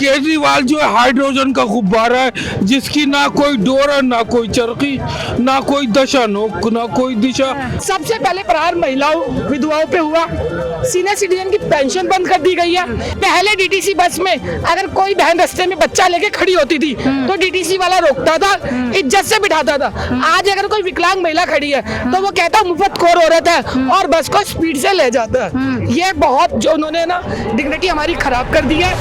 केजरीवाल जो है हाइड्रोजन का गुब्बारा है, जिसकी ना कोई डोर है, ना कोई चरखी, ना कोई दशा, ना कोई दिशा। सबसे पहले प्रहार महिलाओं विधवाओं पे हुआ, सीनियर सिटीजन की पेंशन बंद कर दी गई है। पहले डीटीसी बस में अगर कोई बहन रास्ते में बच्चा लेके खड़ी होती थी तो डीटीसी वाला रोकता था, इज्जत से बिठाता था। आज अगर कोई विकलांग महिला खड़ी है तो वो कहता मुफ्त खोर औरत है और बस को स्पीड से ले जाता है। ये बहुत जो उन्होंने ना डिग्निटी हमारी खराब कर दी है।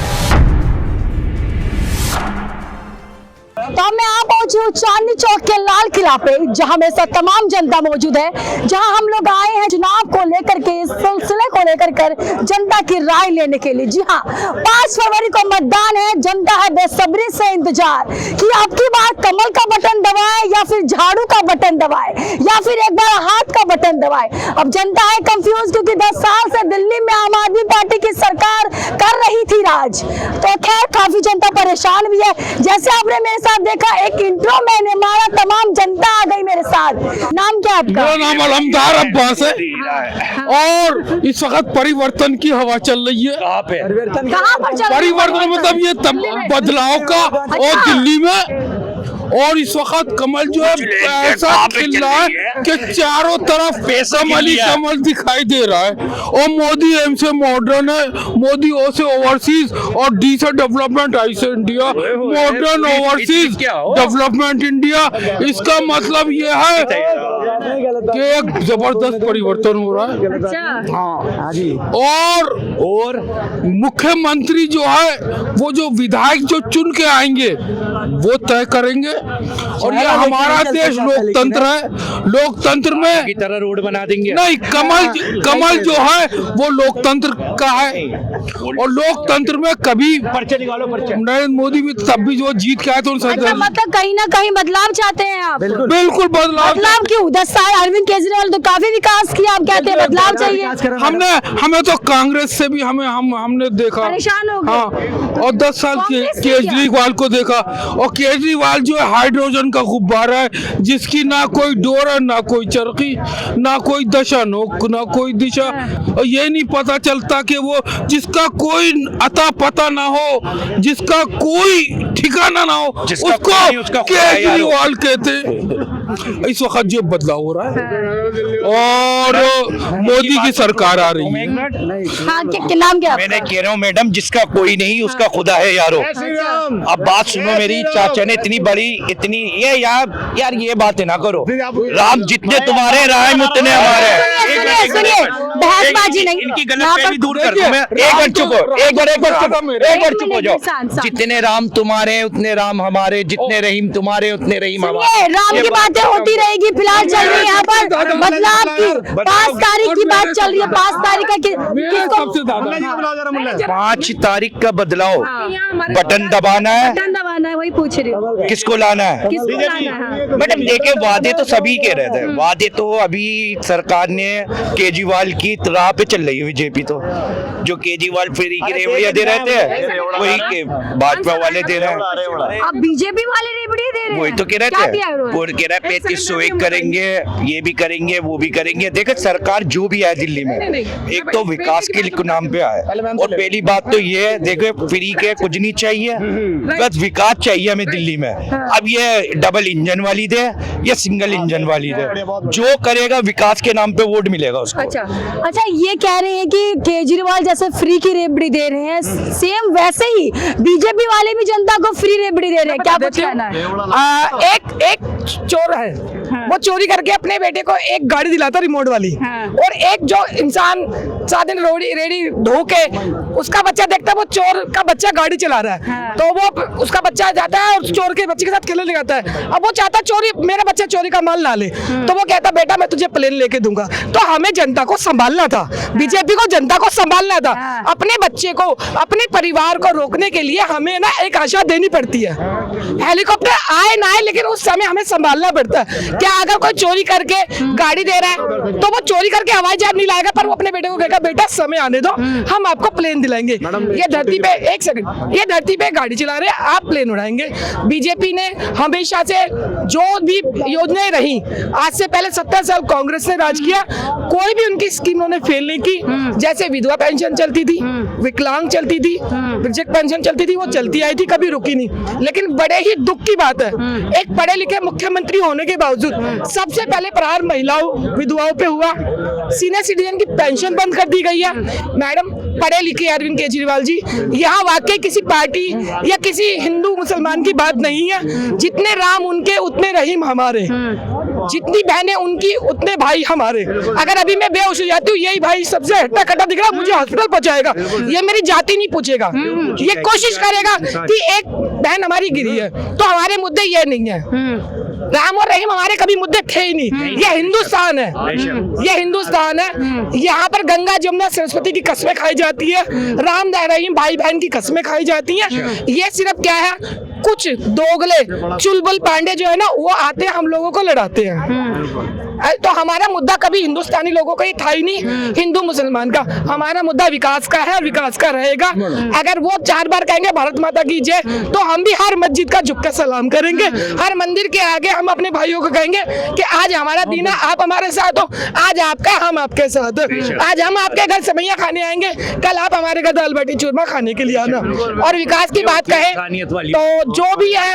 तो मैं यहाँ पहुंची हूँ चांदनी चौक के लाल किला पे, जहाँ मेरे साथ तमाम जनता मौजूद है, जहाँ हम लोग आए हैं चुनाव को लेकर के, इस सिलसिले को लेकर कर जनता की राय लेने के लिए। जी हाँ, 5 फरवरी को मतदान है। जनता है बेसब्री से इंतजार कि आपकी बार कमल का बटन दबाए या फिर झाड़ू का बटन दबाए या फिर एक बार हाथ का बटन दबाए। अब जनता है कंफ्यूज, क्योंकि 10 साल से दिल्ली में आम आदमी पार्टी की सरकार कर रही थी राज। तो खैर काफी जनता परेशान भी है। जैसे आपने मेरे साथ देखा, एक इंट्रो मैंने मारा, तमाम जनता आ गई मेरे साथ। नाम क्या आपका? मेरा नाम अलमदार अब्बास है और इस वक्त परिवर्तन की हवा चल रही है। कहाँ पर चल रही है? परिवर्तन मतलब ये बदलाव का, और दिल्ली में। और इस वक्त कमल जो है ऐसा खिल रहा है कि चारों तरफ कमल ही कमल दिखाई दे रहा है। और मोदी एम से मॉडर्न है, मोदी ओ से ओवरसीज, और डी से डेवलपमेंट, आई से India, modern overseas development India. इसका मतलब ये है कि एक जबरदस्त परिवर्तन हो रहा है। हाँ जी। और मुख्यमंत्री जो है वो जो विधायक जो चुन के आएंगे वो तय करेंगे। और ये हमारा देश लोकतंत्र है, लोकतंत्र में की तरह रोड बना देंगे। नहीं, कमल जो है वो लोकतंत्र का है, और लोकतंत्र में कभी नरेंद्र मोदी भी तब भी जो जीत के आए तो मतलब कहीं ना कहीं बदलाव चाहते हैं आप? बिल्कुल बदलाव क्यों? 10 साल अरविंद केजरीवाल तो काफी विकास किया, आप कहते हैं बदलाव चाहिए। हमें तो कांग्रेस से भी हमने देखा, परेशान हो गए। हाँ, और 10 साल केजरीवाल को देखा। और केजरीवाल जो है हाइड्रोजन का गुब्बारा है, जिसकी ना कोई डोर है, ना कोई चरखी, ना कोई दशा, ना कोई दिशा। और ये नहीं पता चलता कि वो जिसका कोई अता पता ना हो, जिसका कोई ठिकाना ना हो, उसको केजरीवाल कहते। इस वक्त जो बदलाव हो रहा है और मोदी की सरकार आ रही है। हाँ, नाम क्या? मैंने कह रहा हूँ मैडम, जिसका कोई नहीं उसका खुदा है यारो। अब बात सुनो मेरी, चाचा ने इतनी बड़ी ये यार ये बातें ना करो। राम जितने तुम्हारे, राम उतने हमारे। बहसबाजी नहीं, इनकी गलतफहमी दूर कर दो। एक बार चुप हो जाओ। जितने राम तुम्हारे उतने राम हमारे, जितने रहीम तुम्हारे उतने रहीम हमारे। राम की बातें होती रहेगी। फिलहाल चल रही है यहाँ पर बदलाव की 5 तारीख की बात चल रही है। 5 तारीख का 5 तारीख का बदलाव, बटन दबाना है, वही पूछ रही हूँ। किसको लाना है? मैडम देखिए, वादे तो सभी के रहते हैं। वादे तो अभी सरकार ने केजरीवाल की राह पे चल रही है। बीजेपी तो जो केजरीवाल फ्री की रेवड़ियां दे रहे थे वही के भाजपा वाले दे रहे हैं। अब बीजेपी वाले रेवड़ियां दे रहे हैं, वही तो कह रहे थे। वो कह रहा है 3501 करेंगे, ये भी करेंगे, वो भी करेंगे। देखो सरकार जो भी है दिल्ली में, एक तो विकास के नाम पे आए। और पहली बात तो ये है, देखो फ्री के कुछ नहीं चाहिए, बस विकास चाहिए हमें दिल्ली में। अब ये डबल इंजन वाली दे या सिंगल इंजन वाली दे, जो करेगा विकास के नाम पे वोट मिलेगा उसको। अच्छा, ये कह रहे हैं कि केजरीवाल जैसे फ्री की रेवड़ी दे रहे हैं, सेम वैसे ही बीजेपी वाले भी जनता को फ्री रेवड़ी दे रहे हैं। क्या कुछ कहना है? एक चोर है, वो चोरी करके अपने बेटे को एक गाड़ी दिलाता रिमोट वाली, और एक जो इंसान साथ रेडी ढो के उसका बच्चा देखता है, वो चोर का बच्चा गाड़ी चला रहा है, तो वो उसका बच्चा जाता है और चोर के बच्चे के साथ खेलने लगता है। अब वो चाहता चोरी, मेरा बच्चा चोरी का माल ना ले, तो वो कहता बेटा मैं तुझे प्लेन लेके दूंगा। तो हमें जनता को संभालना था, बीजेपी को जनता को संभालना था। अपने बच्चे को, अपने परिवार को रोकने के लिए हमें ना एक आशा देनी पड़ती है। हेलीकॉप्टर आए ना आए, लेकिन उस समय हमें संभालना पड़ता है। क्या अगर कोई चोरी करके गाड़ी दे रहा है तो वो चोरी करके हवाई जहाज नहीं लाएगा, पर वो अपने बेटे को कहेगा बेटा समय आने दो, हम आपको प्लेन दिलाएंगे। ये धरती पे, एक सेकंड, ये धरती पे गाड़ी चला रहे हैं, आप प्लेन उड़ाएंगे। बीजेपी ने हमेशा से जो भी योजनाएं रही, आज से पहले 70 साल कांग्रेस ने राज किया, कोई भी उनकी स्कीम उन्होंने फेल नहीं की। जैसे विधवा पेंशन चलती थी, विकलांग चलती थी, वृद्ध पेंशन चलती थी, वो चलती आई थी, कभी रुकी नहीं। लेकिन बड़े ही दुख की बात है, एक पढ़े लिखे मुख्यमंत्री होने के बावजूद सबसे पहले प्रहार महिलाओं विधवाओं पे हुआ। सीनियर सिटीजन की पेंशन बंद कर दी गई है। मैडम, पढ़े लिखे अरविंद केजरीवाल जी, यहाँ वाकई किसी पार्टी या किसी हिंदू मुसलमान की बात नहीं है। जितने राम उनके उतने रहीम हमारे, जितनी बहनें उनकी उतने भाई हमारे। अगर अभी मैं बेहोश हो जाती हूँ, यही भाई सबसे हट्टा कट्टा दिख रहा, मुझे हॉस्पिटल पहुंचाएगा, ये मेरी जाति नहीं पूछेगा, ये कोशिश करेगा कि एक बहन हमारी गिरी है तो हमारे मुद्दे ये नहीं है। राम और रहीम हमारे कभी मुद्दे थे ही नहीं। ये हिंदुस्तान है, ये हिंदुस्तान है। यहाँ पर गंगा जमुना सरस्वती की कस्में खाई जाती है, राम रहीम भाई बहन की कस्में खाई जाती हैं। ये सिर्फ क्या है, कुछ दोगले चुलबुल पांडे जो है ना, वो आते हैं हम लोगों को लड़ाते हैं। तो हमारा मुद्दा कभी हिंदुस्तानी लोगों का ही था ही नहीं, हिंदू मुसलमान का। हमारा मुद्दा विकास का है और विकास का रहेगा। अगर वो 4 बार कहेंगे भारत माता की जय, तो हम भी हर मस्जिद का झुक के सलाम करेंगे। हर मंदिर के आगे हम अपने भाइयों को कहेंगे कि आज हमारा दिन है, आप हमारे साथ हो, आज आपका हम आपके साथ। आज हम आपके घर सेवैयां खाने आएंगे, कल आप हमारे घर दाल बाटी चूरमा खाने के लिए आना। और विकास की बात कहें तो जो भी है,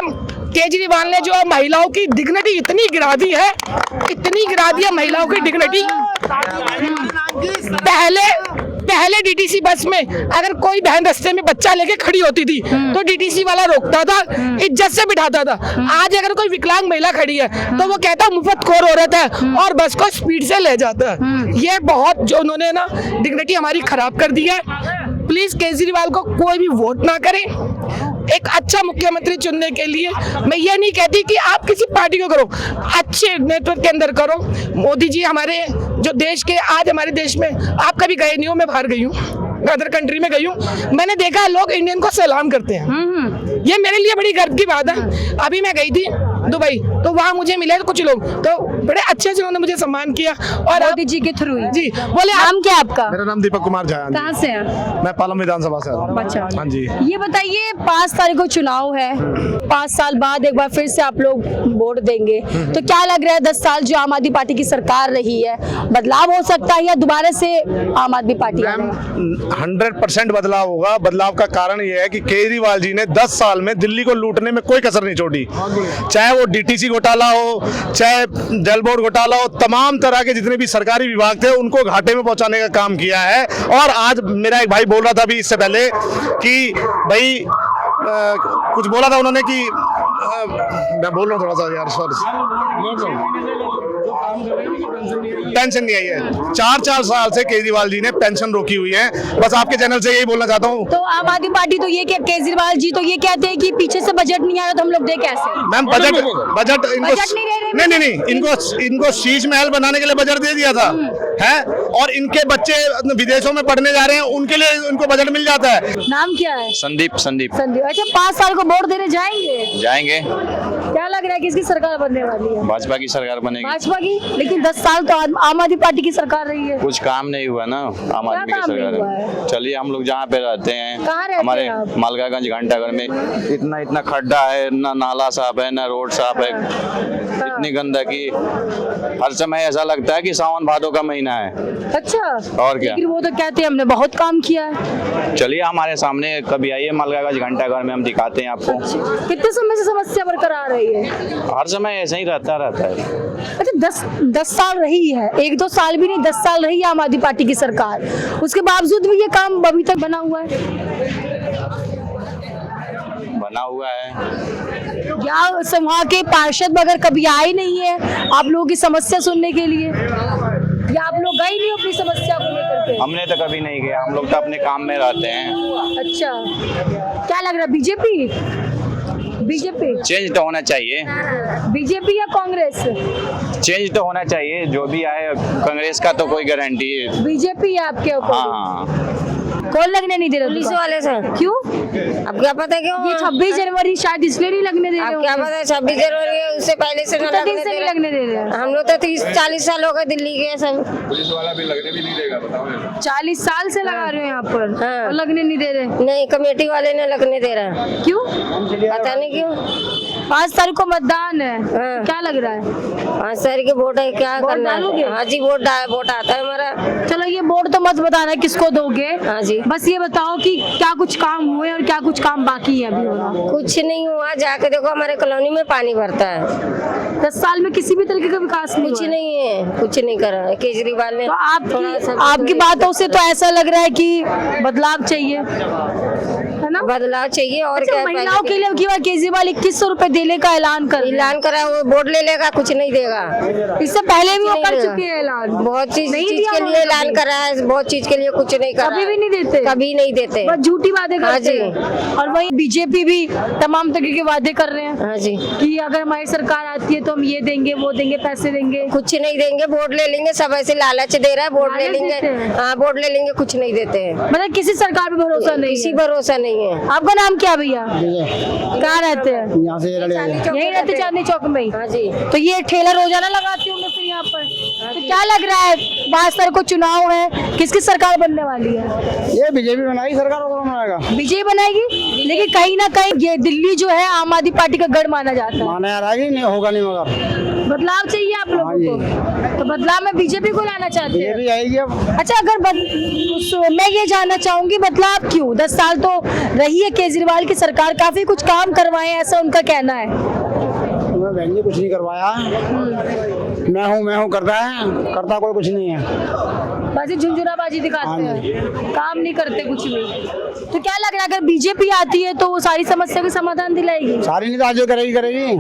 केजरीवाल ने जो महिलाओं की डिग्निटी इतनी गिरा दी है, इतनी गिरा दी है महिलाओं की डिग्निटी। पहले डीटीसी बस में अगर कोई बहन रास्ते में बच्चा लेके खड़ी होती थी तो डीटीसी वाला रोकता था, इज्जत से बिठाता था। आज अगर कोई विकलांग महिला खड़ी है तो वो कहता मुफ्तखोर औरत है और बस को स्पीड से ले जाता है। ये बहुत जो उन्होंने ना डिग्निटी हमारी खराब कर दी है। प्लीज केजरीवाल को कोई भी वोट ना करें। एक अच्छा मुख्यमंत्री चुनने के लिए मैं ये नहीं कहती कि आप किसी पार्टी को करो, अच्छे नेटवर्क के अंदर करो। मोदी जी हमारे जो देश के, आज हमारे देश में आप कभी गए नहीं हो, मैं बाहर गई हूँ, अदर कंट्री में गई हूँ, मैंने देखा लोग इंडियन को सलाम करते हैं। ये मेरे लिए बड़ी गर्व की बात है। अभी मैं गई थी दुबई, तो वहाँ मुझे मिले कुछ लोग, तो बड़े अच्छे से उन्होंने मुझे सम्मान किया। और मोदी जी के थ्रू जी बोले, नाम क्या आपका? मेरा नाम दीपक कुमार झा है। कहाँ से हैं? मैं पालम विधानसभा से हूँ। अच्छा, हाँ जी। ये बताइए, 5 तारीख को चुनाव है, 5 साल बाद एक बार फिर से आप लोग वोट देंगे, तो क्या लग रहा है 10 साल जो आम आदमी पार्टी की सरकार रही है, बदलाव हो सकता है या दोबारा से आम आदमी पार्टी? 100% बदलाव होगा। बदलाव का कारण यह है कि केजरीवाल जी ने 10 साल में दिल्ली को लूटने में कोई कसर नहीं छोड़ी। चाहे वो डीटीसी घोटाला हो, चाहे जल बोर्ड घोटाला हो, तमाम तरह के जितने भी सरकारी विभाग थे उनको घाटे में पहुंचाने का काम किया है। और आज मेरा एक भाई बोल रहा था अभी इससे पहले कि भाई कुछ बोला था उन्होंने कि मैं बोल रहा हूँ थोड़ा सा यार, पेंशन नहीं आई है। 4 साल से केजरीवाल जी ने पेंशन रोकी हुई है। बस आपके चैनल से यही बोलना चाहता हूँ। तो आम आदमी पार्टी तो ये क्या, केजरीवाल जी तो ये कहते हैं कि पीछे से बजट नहीं आ रहा, तो हम लोग दे कैसे? मैम बजट इनको नहीं, इनको शीश महल बनाने के लिए बजट दे दिया था है, और इनके बच्चे विदेशों में पढ़ने जा रहे हैं, उनके लिए उनको बजट मिल जाता है। नाम क्या है? संदीप। अच्छा, 5 साल को वोट देने जाएंगे? क्या लग रहा है किसकी सरकार बनने वाली है? भाजपा की सरकार बनेगी। भाजपा की? लेकिन 10 साल तो आम आदमी पार्टी की सरकार रही है। कुछ काम नहीं हुआ ना आम आदमी की सरकार। चलिए हम लोग जहाँ पे रहते हैं, हमारे मलकागंज घंटाघर में इतना खड्डा है, ना नाला साफ है, ना रोड साफ है, इतनी गंदगी। हर समय ऐसा लगता है कि सावन भादों का महीना है। अच्छा, और क्या? लेकिन वो तो कहते हैं हमने बहुत काम किया है। चलिए हमारे सामने कभी आइए मलकागंज घंटाघर में, हम दिखाते हैं आपको। कितने समय से समस्या बरकरार रही है? हर समय ऐसा ही रहता है। अच्छा, 10 साल रही है, 1-2 साल भी नहीं, 10 साल रही है आम आदमी पार्टी की सरकार, उसके बावजूद भी ये काम अभी तक बना हुआ है। क्या वहाँ के पार्षद अगर कभी आए नहीं है आप लोगों की समस्या सुनने के लिए, या आप लोग गए नहीं अपनी समस्या को लेकर के? हमने तो कभी नहीं गया, हम लोग तो अपने काम में रहते हैं। अच्छा, क्या लग रहा है, बीजेपी चेंज तो होना चाहिए। बीजेपी या कांग्रेस? चेंज तो होना चाहिए, जो भी आए। कांग्रेस का तो कोई गारंटी है। बीजेपी है आपके ऊपर? हाँ। कौन लगने नहीं दे रहा? पुलिस वाले से। क्यों? अब क्या पता क्यों? ये 26 जनवरी शायद इसलिए नहीं लगने दे रहे अब क्या पता 26 जनवरी है, उससे पहले से कितने दिन से नहीं लगने दे रहे? हम लोग तो 30-40 साल हो गए दिल्ली के सब। पुलिस वाला भी लगने भी नहीं देगा, बताओ। 40 साल से लगा रहे हो यहाँ पर हाँ। और लगने नहीं दे रहे? नहीं, कमेटी वाले ने लगने दे रहा। क्यों? पता नहीं क्यों। 5 तारीख को मतदान है, हाँ। क्या लग रहा है? 5 तारीख के वोट है, क्या वोट करना डालोगे? है? हाँ जी, वोट आता है हमारा। चलो ये वोट तो मत बताना किसको दोगे, हाँ जी। बस ये बताओ कि क्या कुछ काम हुए और क्या कुछ काम बाकी है अभी होना? कुछ नहीं हुआ, जाके देखो हमारे कॉलोनी में पानी भरता है। 10 साल में किसी भी तरीके का विकास नहीं कुछ हुआ है। नहीं है, कुछ नहीं करा है केजरीवाल ने। तो थोड़ा सा आपकी बातों से तो ऐसा लग रहा है कि बदलाव चाहिए, है ना? बदलाव चाहिए और अच्छा, क्या है, महिलाओं के लिए की बार केजरीवाल 2100 रुपए देने का ऐलान कर रहे हैं। ऐलान करा, वो वोट ले लेगा, कुछ नहीं देगा। इससे पहले भी वो नहीं कर देगा। चुके हैं ऐलान, बहुत चीज नहीं चीज दिया के लिए उन्होंने ऐलान कभी। करा है, बहुत चीज के लिए कुछ नहीं करा। कभी भी नहीं देते, कभी नहीं देते। बस झूठी बातें हाँ करते जी। हैं। और वही बीजेपी भी तमाम तरह के वादे कर रहे हैं हाँ जी, कि अगर हमारी सरकार आती है तो हम ये देंगे वो देंगे, पैसे देंगे। कुछ नहीं देंगे, वोट ले लेंगे, सब ऐसे लालच दे रहा है, वोट ले लालच लेंगे। देते हैं। हाँ, वोट ले लेंगे, कुछ नहीं देते हैं। मतलब किसी सरकार पे भरोसा नहीं किसी है। भरोसा नहीं है। आपका नाम क्या भैया? कहाँ रहते हैं? यहाँ से यही रहते चांदनी चौक में ही? हाँ जी। तो ये ठेला रोजाना लगाते होंगे फिर यहाँ पर? तो क्या लग रहा है 22 तारीख को चुनाव है, किसकी सरकार बनने वाली है? ये बीजेपी बनाएगी सरकार, और कौन बनाएगा? बीजेपी बनाएगी, लेकिन कहीं ना कहीं ये दिल्ली जो है आम आदमी पार्टी का गढ़ माना जाता है। माना यार आएगी, नहीं होगा नहीं, मगर बदलाव चाहिए आप लोगों को, तो बदलाव में बीजेपी को लाना चाहते हैं। बीजेपी आएगी अब। अच्छा, अगर मैं ये जानना चाहूंगी बदलाव क्यों? 10 साल तो रही है केजरीवाल की सरकार, काफी कुछ काम करवाए हैं ऐसा उनका कहना है। बहन जी कुछ नहीं करवाया, मैं हूँ करता कोई कुछ नहीं है। बस ये झुंझुनाबाजी दिखाते हैं, काम नहीं करते कुछ भी। तो क्या लग रहा है अगर बीजेपी आती है तो वो सारी समस्या का समाधान दिलाएगी? सारी नहीं तो आज जो करेगी।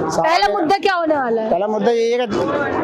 पहला मुद्दा क्या होने वाला है? पहला मुद्दा यही है कि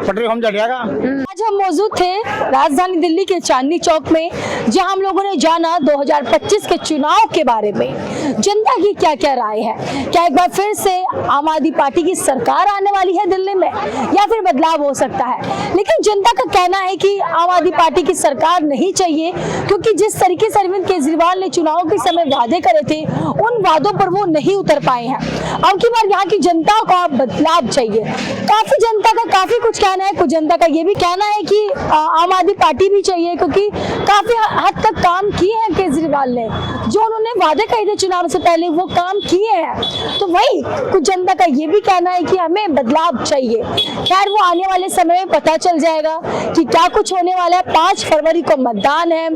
पेट्रोल हम चढ़ जाएगा। आज हम मौजूद थे राजधानी दिल्ली के चांदनी चौक में, जहां हम लोगों ने जाना 2025 के चुनाव के बारे में, जनता की क्या क्या राय है, क्या एक बार फिर से आम आदमी पार्टी की सरकार आने वाली है दिल्ली में या फिर बदलाव हो सकता है। लेकिन जनता का कहना है कि आम आदमी पार्टी की सरकार नहीं चाहिए, क्योंकि जिस तरीके से अरविंद केजरीवाल ने चुनाव के समय वादे करे थे उन वादों पर वो नहीं उतर पाए हैं। अब की बार यहाँ की जनता को बदलाव चाहिए। काफी जनता का काफी कुछ कहना है, कुछ जनता का ये भी कहना है कि आम आदमी पार्टी भी चाहिए, क्योंकि काफी हद तक काम किए हैं केजरीवाल ने, जो उन्होंने वादे करे थे चुनाव से पहले वो काम किए हैं। तो वही कुछ जनता का ये भी कहना है कि हमें बदलाव चाहिए। खैर वो आने वाले समय में पता चल जाएगा कि क्या कुछ होने वाला है। 5 फरवरी को मतदान है,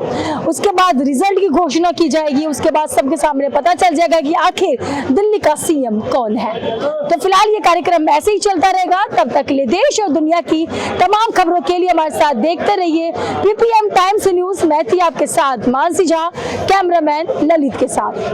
उसके बाद रिजल्ट की घोषणा की जाएगी, उसके बाद सबके सामने पता चल जाएगा कि आखिर दिल्ली का सीएम कौन है। तो फिलहाल ये कार्यक्रम ऐसे ही चलता रहेगा। तब तक के लिए देश और दुनिया की तमाम खबरों के लिए हमारे साथ देखते रहिए PPM टाइम्स न्यूज। मैं थी आपके साथ मानसी झा, कैमरामैन ललित के साथ।